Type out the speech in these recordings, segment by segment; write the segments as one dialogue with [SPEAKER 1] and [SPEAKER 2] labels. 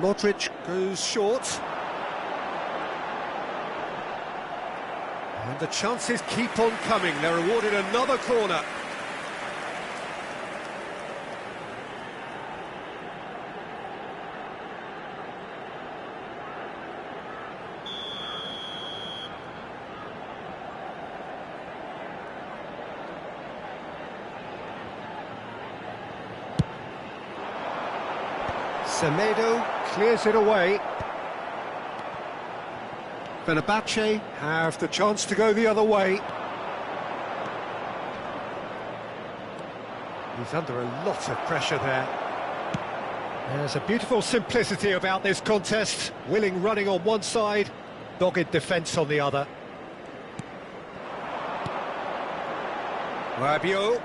[SPEAKER 1] Modric goes short. And the chances keep on coming. They're awarded another corner. Semedo clears it away. Fenerbahçe have the chance to go the other way. He's under a lot of pressure there. There's a beautiful simplicity about this contest. Willing running on one side, dogged defence on the other. Rabiot.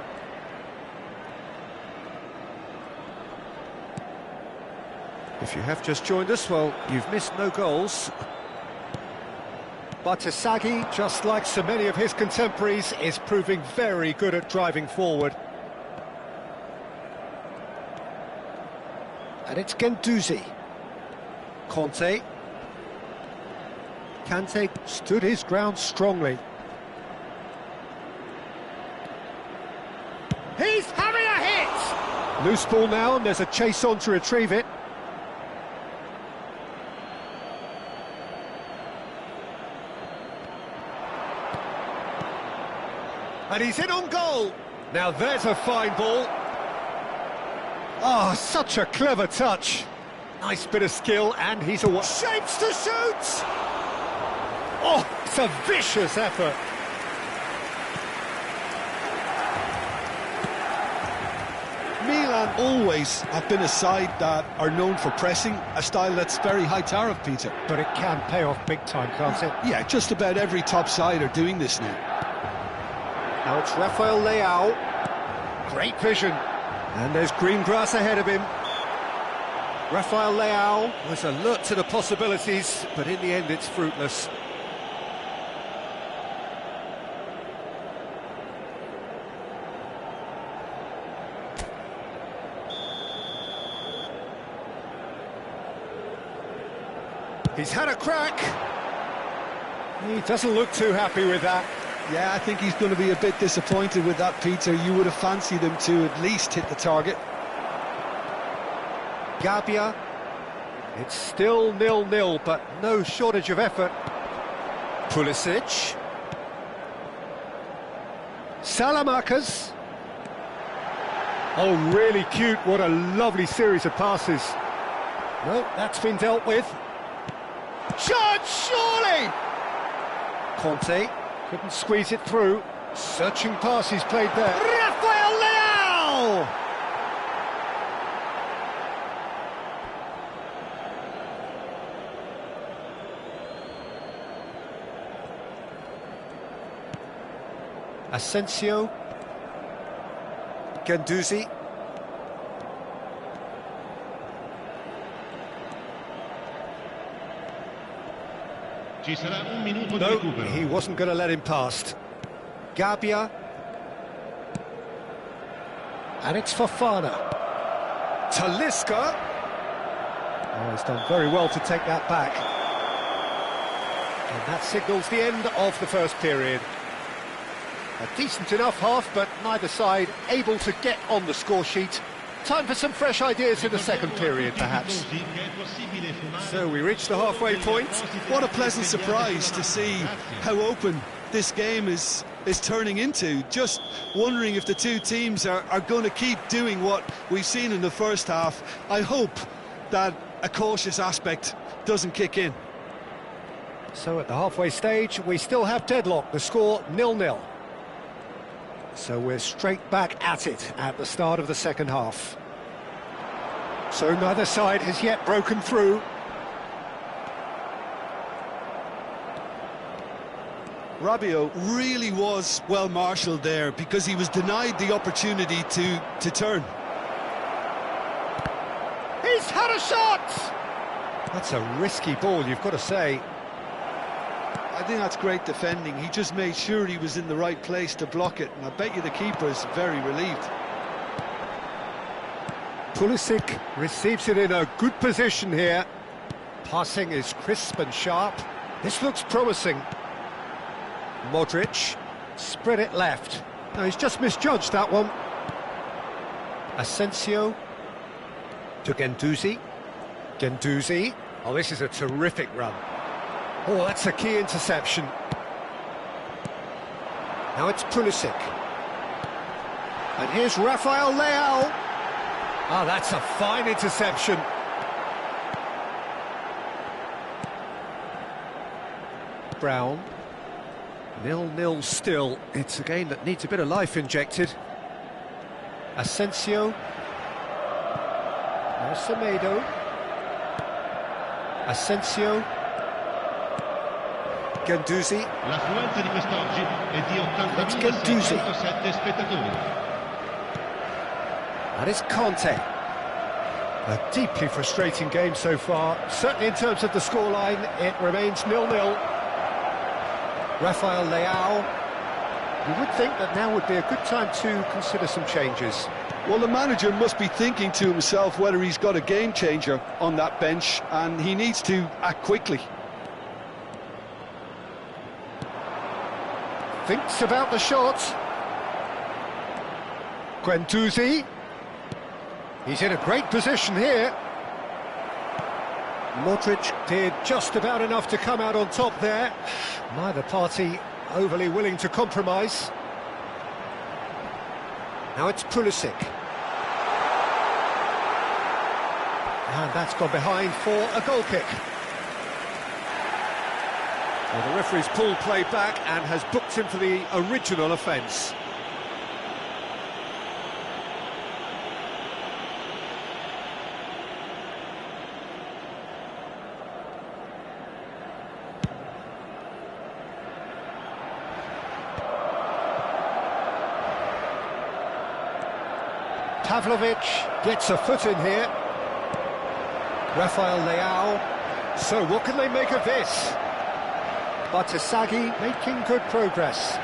[SPEAKER 1] If you have just joined us, well, you've missed no goals. But Isagi, just like so many of his contemporaries, is proving very good at driving forward. And it's Guendouzi. Conte. Kante stood his ground strongly. He's having a hit! Loose ball now, and there's a chase on to retrieve it. And he's in on goal. Now there's a fine ball. Oh, such a clever touch. Nice bit of skill, and he's away. Shapes to shoot! Oh, it's a vicious effort.
[SPEAKER 2] Milan always have been a side that are known for pressing, a style that's very high tariff, Peter.
[SPEAKER 1] But it can pay off big time, can't it?
[SPEAKER 2] Yeah, just about every top side are doing this now.
[SPEAKER 1] Now it's Rafael Leao. Great vision. And there's green grass ahead of him. Rafael Leao was alert to the possibilities, but in the end it's fruitless. He's had a crack. He doesn't look too happy with that.
[SPEAKER 2] Yeah, I think he's going to be a bit disappointed with that, Peter. You would have fancied him to at least hit the target.
[SPEAKER 1] Gabbia. It's still 0-0, but no shortage of effort. Pulisic. Salamakers. Oh, really cute. What a lovely series of passes. No, that's been dealt with. Shot, surely! Conte. Couldn't squeeze it through. Searching pass he's played there. Rafael Leao! Asensio. Guendouzi. No, he wasn't going to let him past. Gabbia. And it's Fofana. Talisca. Oh, he's done very well to take that back. And that signals the end of the first period. A decent enough half, but neither side able to get on the score sheet. Time for some fresh ideas in the second period, perhaps. So we reach the halfway point.
[SPEAKER 2] What a pleasant surprise to see how open this game is turning into. Just wondering if the two teams are going to keep doing what we've seen in the first half. I hope that a cautious aspect doesn't kick in.
[SPEAKER 1] So at the halfway stage, we still have deadlock. The score 0-0. So we're straight back at it at the start of the second half. So neither side has yet broken through.
[SPEAKER 2] Rabiot really was well marshalled there because he was denied the opportunity to turn.
[SPEAKER 1] He's had a shot! That's a risky ball, you've got to say.
[SPEAKER 2] I think that's great defending. He just made sure he was in the right place to block it, and I bet you the keeper's very relieved.
[SPEAKER 1] Pulisic receives it in a good position here. Passing is crisp and sharp. This looks promising. Modric, spread it left. No, he's just misjudged that one. Asensio to Guendouzi. Guendouzi. Oh, this is a terrific run. Oh, that's a key interception. Now it's Pulisic. And here's Rafael Leao. Ah, that's a fine interception. Brown. 0-0 still. It's a game that needs a bit of life injected. Asensio. Now Semedo. Asensio. Guendouzi.
[SPEAKER 3] L'affluenza di quest'oggi è di
[SPEAKER 1] It's Guendouzi.
[SPEAKER 3] 80.607 spettatori.
[SPEAKER 1] That is Conte. A deeply frustrating game so far. Certainly in terms of the scoreline, it remains 0-0. Rafael Leao. You would think that now would be a good time to consider some changes.
[SPEAKER 2] Well, the manager must be thinking to himself whether he's got a game changer on that bench, and he needs to act quickly.
[SPEAKER 1] Thinks about the shot. Guendouzi. He's in a great position here. Modric did just about enough to come out on top there. Neither party overly willing to compromise. Now it's Pulisic. And that's gone behind for a goal kick. Well, the referee's pulled play back and has booked him for the original offence. Pavlovic gets a foot in here. Rafael Leao. So what can they make of this? Batasagi making good progress.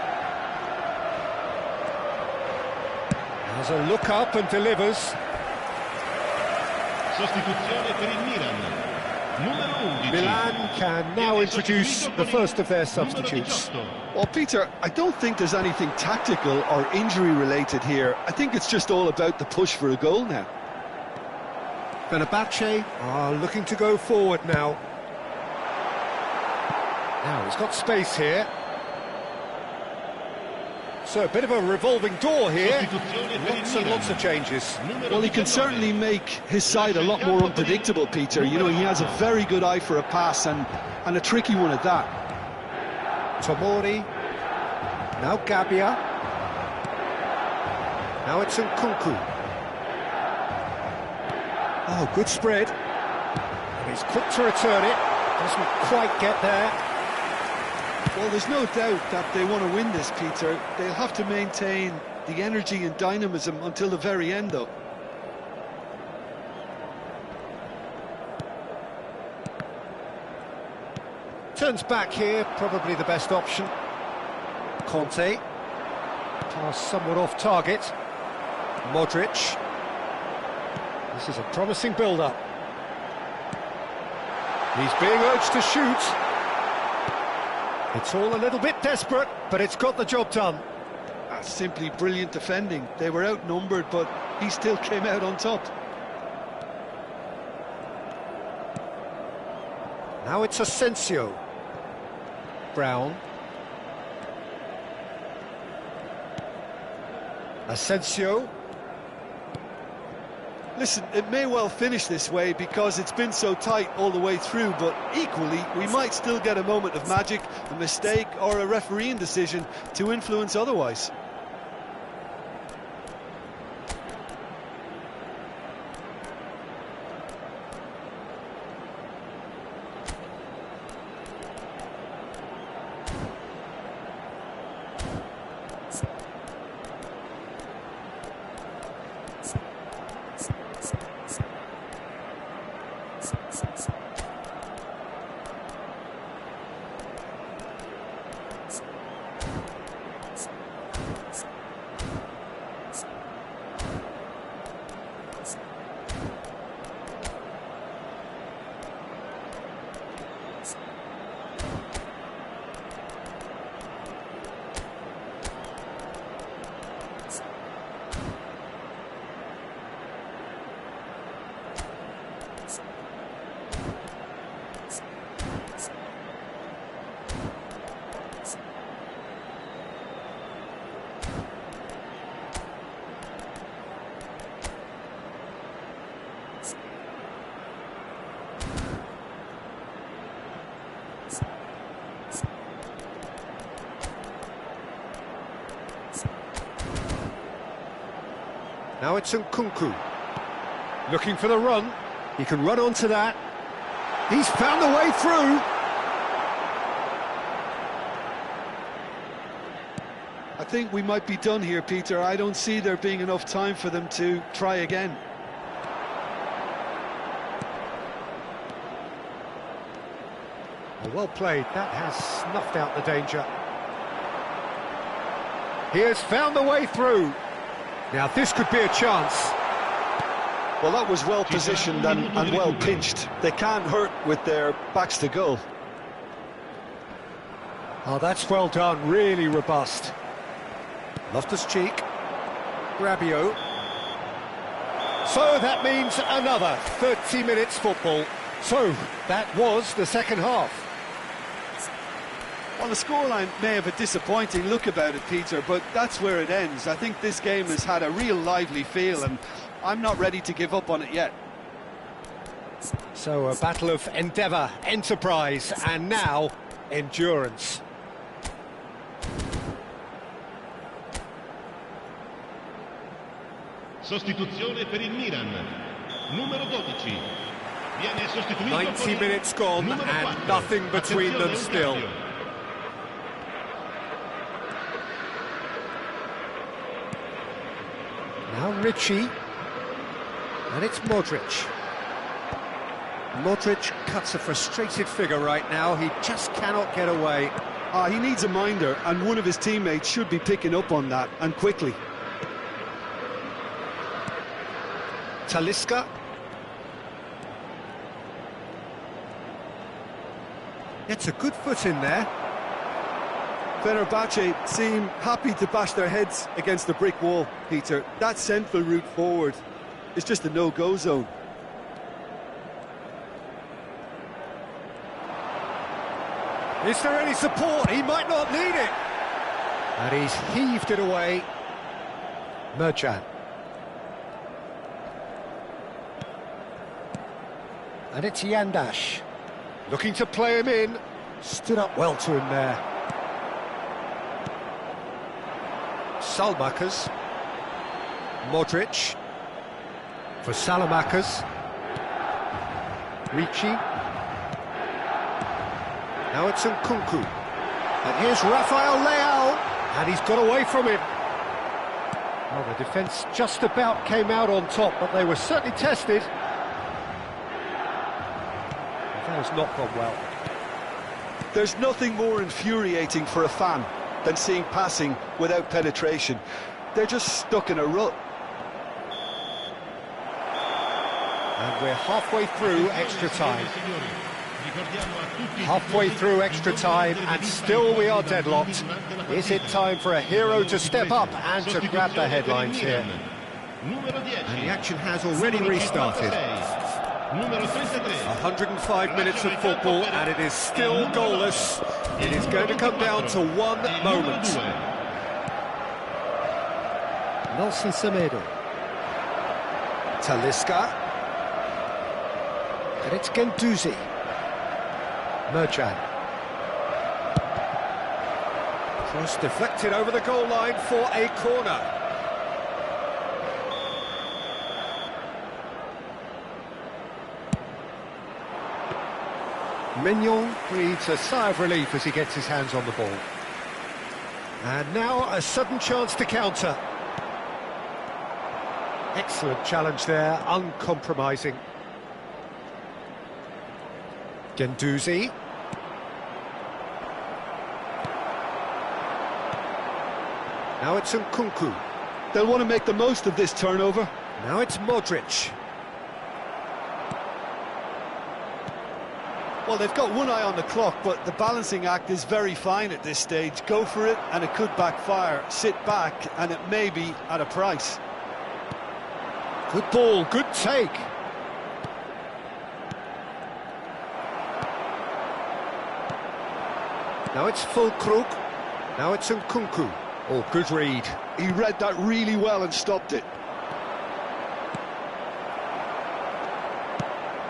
[SPEAKER 1] Has a look up and delivers.
[SPEAKER 3] Sostituzione per il Milan. Numero 11.
[SPEAKER 1] Milan can now introduce the first of their substitutes.
[SPEAKER 2] Well, Peter, I don't think there's anything tactical or injury-related here. I think it's just all about the push for a goal now.
[SPEAKER 1] Fenerbahçe are looking to go forward now. Now, he's got space here. So, a bit of a revolving door here. Lots and lots of changes.
[SPEAKER 2] Well, he can certainly make his side a lot more unpredictable, Peter. You know, he has a very good eye for a pass and a tricky one at that.
[SPEAKER 1] Tomori. Now Gabbia. Now it's Nkunku. Oh, good spread. And he's quick to return it. Doesn't quite get there.
[SPEAKER 2] Well, there's no doubt that they want to win this, Peter. They'll have to maintain the energy and dynamism until the very end, though.
[SPEAKER 1] Turns back here, probably the best option. Conte. Pass somewhat off target. Modric. This is a promising build-up. He's being urged to shoot. It's all a little bit desperate, but it's got the job done.
[SPEAKER 2] That's simply brilliant defending. They were outnumbered, but he still came out on top.
[SPEAKER 1] Now it's Asensio. Brown. Asensio.
[SPEAKER 2] Listen, it may well finish this way because it's been so tight all the way through, but equally, we might still get a moment of magic, a mistake, or a refereeing decision to influence otherwise.
[SPEAKER 1] Now it's Nkunku. Looking for the run. He can run onto that. He's found the way through.
[SPEAKER 2] I think we might be done here, Peter. I don't see there being enough time for them to try again.
[SPEAKER 1] Well played. That has snuffed out the danger. He has found the way through. Now this could be a chance.
[SPEAKER 2] Well, that was well positioned and well pinched. They can't hurt with their backs to goal.
[SPEAKER 1] Oh, that's well done. Really robust. Loftus-Cheek. Rabiot. So that means another 30 minutes football. So that was the second half.
[SPEAKER 2] Well, the scoreline may have a disappointing look about it, Peter, but that's where it ends. I think this game has had a real lively feel, and I'm not ready to give up on it yet.
[SPEAKER 1] So a battle of endeavour, enterprise, and now endurance.
[SPEAKER 3] Sostituzione per il Milan. Numero 12. Viene sostituito
[SPEAKER 1] 90 minutes gone and nothing between them still. Now Ricci, and it's Modric. Modric cuts a frustrated figure right now, he just cannot get away.
[SPEAKER 2] He needs a minder, and one of his teammates should be picking up on that, and quickly.
[SPEAKER 1] Talisca. Gets a good foot in there.
[SPEAKER 2] Fenerbahçe seem happy to bash their heads against the brick wall, Peter. That central route forward is just a no-go zone.
[SPEAKER 1] Is there any support? He might not need it. And he's heaved it away. Merchan. And it's Yandash. Looking to play him in. Stood up well to him there. Salmakas. Modric. For Salamakas. Ricci. Now it's Nkunku. And here's Rafael Leao. And he's got away from him. Well, the defence just about came out on top, but they were certainly tested. That has not gone well.
[SPEAKER 2] There's nothing more infuriating for a fan than seeing passing without penetration. They're just stuck in a rut.
[SPEAKER 1] And we're halfway through extra time. Halfway through extra time, and still we are deadlocked. Is it time for a hero to step up and to grab the headlines here? And the action has already restarted. 105 minutes of football, and it is still goalless. It is going to come down to one moment. Nelson Semedo. Talisca. And it's Guendouzi. Merchan. Cross deflected over the goal line for a corner. Mignon breathes a sigh of relief as he gets his hands on the ball. And now a sudden chance to counter. Excellent challenge there, uncompromising. Guendouzi. Now it's Nkunku.
[SPEAKER 2] They'll want to make the most of this turnover.
[SPEAKER 1] Now it's Modric.
[SPEAKER 2] Well, they've got one eye on the clock, but the balancing act is very fine at this stage. Go for it, and it could backfire. Sit back, and it may be at a price.
[SPEAKER 1] Good ball, good take. Now it's Fulkrug. Now it's Nkunku. Oh, good read.
[SPEAKER 2] He read that really well and stopped it.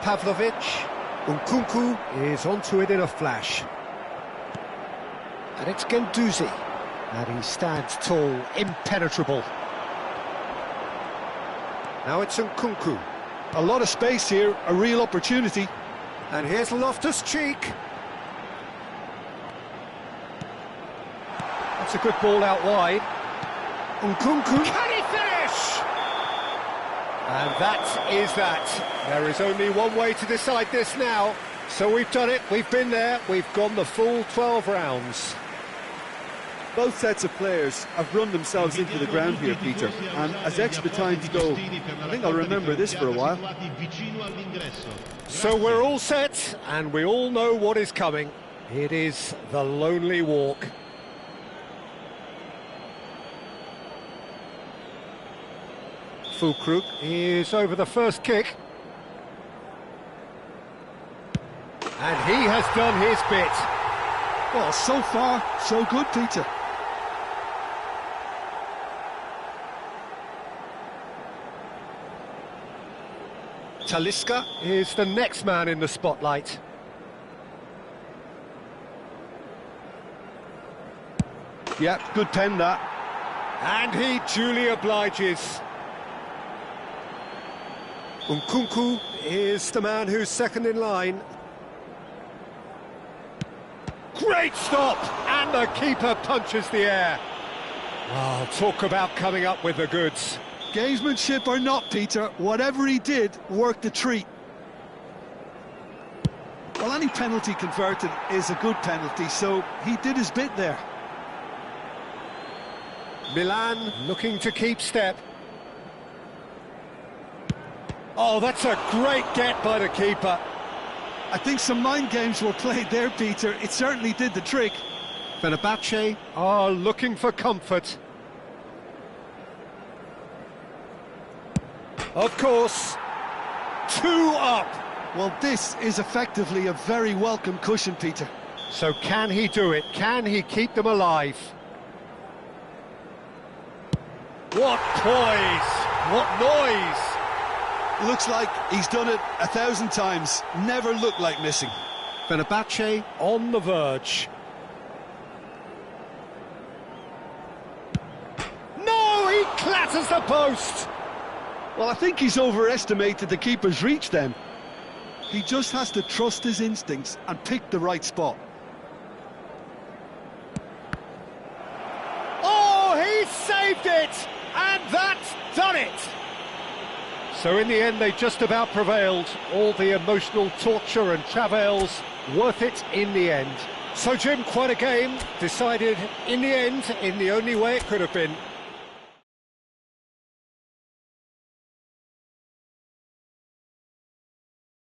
[SPEAKER 1] Pavlovic. Nkunku is onto it in a flash. And it's Guendouzi. And he stands tall, impenetrable. Now it's Nkunku.
[SPEAKER 2] A lot of space here, a real opportunity.
[SPEAKER 1] And here's Loftus-Cheek. That's a good ball out wide. Nkunku. Can he finish? And that is that. There is only one way to decide this now. So we've done it, we've been there, we've gone the full 12 rounds.
[SPEAKER 2] Both sets of players have run themselves into the ground here, Peter. And as extra times go, I think I'll remember this for a while.
[SPEAKER 1] So we're all set, and we all know what is coming. It is the lonely walk. Fulkrug is over the first kick. And he has done his bit.
[SPEAKER 2] Well, so far, so good, Peter.
[SPEAKER 1] Talisca is the next man in the spotlight.
[SPEAKER 2] Yeah, good pen that.
[SPEAKER 1] And he duly obliges. Nkunku is the man who's second in line. Great stop! And the keeper punches the air. Oh, talk about coming up with the goods.
[SPEAKER 2] Gamesmanship or not, Peter, whatever he did worked a treat. Well, any penalty converted is a good penalty, so he did his bit there.
[SPEAKER 1] Milan looking to keep step. Oh, that's a great get by the keeper.
[SPEAKER 2] I think some mind games were played there, Peter. It certainly did the trick.
[SPEAKER 1] Fenerbahçe are looking for comfort. Of course, 2 up.
[SPEAKER 2] Well, this is effectively a very welcome cushion, Peter.
[SPEAKER 1] So can he do it? Can he keep them alive? What poise! What noise!
[SPEAKER 2] Looks like he's done it 1,000 times. Never looked like missing.
[SPEAKER 1] Fenerbahçe on the verge. No, he clatters the post!
[SPEAKER 2] Well, I think he's overestimated the keeper's reach then. He just has to trust his instincts and pick the right spot.
[SPEAKER 1] Oh, he saved it! And that's done it! So in the end, they just about prevailed. All the emotional torture and travails, worth it in the end. So, Jim, quite a game. Decided in the end, in the only way it could have been.